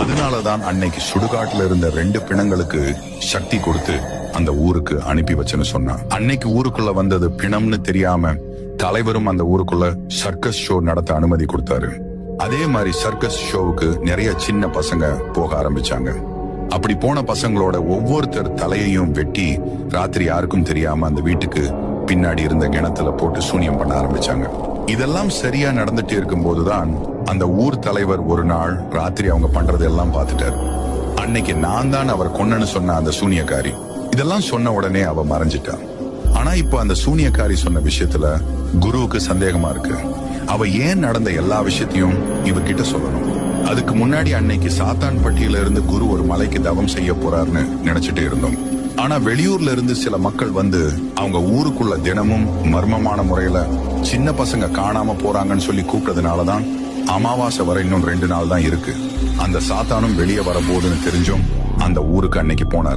அதனாலதான் அன்னைக்கு சுடுகாட்டுல இருந்த 2 பிணங்களுக்கு சக்தி கொடுத்து அந்த ஊருக்கு அனுப்பி வச்சுன்னு சொன்னான். அன்னைக்கு ஊருக்குள்ள வந்தது பிணம்னு தெரியாம தலைவரும் அந்த ஊருக்குள்ள சர்க்கஸ் ஷோ நடத்த அனுமதி கொடுத்தாரு. அதே மாதிரி சர்க்கஸ் ஷோவுக்கு நிறைய சின்ன பசங்க போக ஆரம்பிச்சாங்க. அப்படி போன பசங்களோட ஒவ்வொருத்தர் தலையையும் வெட்டி ராத்திரி யாருக்கும் தெரியாம அந்த வீட்டுக்கு பின்னாடி இருந்த கிணத்துல போட்டு சூனியம் பண்ண ஆரம்பிச்சாங்க. இதெல்லாம் சரியா நடந்துட்டு இருக்கும் போதுதான் அந்த ஊர் தலைவர் ஒரு நாள் ராத்திரி அவங்க பண்றதெல்லாம் பார்த்துட்டாரு. அன்னைக்கு நான் தான் அவர் கொன்னன்னு சொன்ன அந்த சூனியக்காரி. இதெல்லாம் சொன்ன உடனே அவ மறைஞ்சிட்டான். ஆனா இப்ப அந்த சூனியக்காரி சொன்ன விஷயத்துல குருவுக்கு சந்தேகமா இருக்கு. அவ ஏன் நடந்த எல்லா விஷயத்தையும் இவர்கிட்ட சொல்லணும்? அதுக்கு முன்னாடி அன்னைக்கு சாத்தான் பட்டியல இருந்து குரு ஒரு மலைக்கு தவம் செய்ய போறாருன்னு நினைச்சிட்டு இருந்தோம். ஆனா வெளியூர்ல இருந்து சில மக்கள் வந்து அவங்க ஊருக்குள்ள தினமும் மர்மமான முறையில சின்ன பசங்க காணாம போறாங்கன்னு சொல்லி கூப்பிட்டதுனாலதான் அமாவாசை வரை இன்னும் 2 நாள் தான் இருக்கு. அந்த சாத்தானும் வெளியே வரப்போகுதுன்னு தெரிஞ்சும் அந்த ஊருக்கு அன்னைக்கு போனாரு.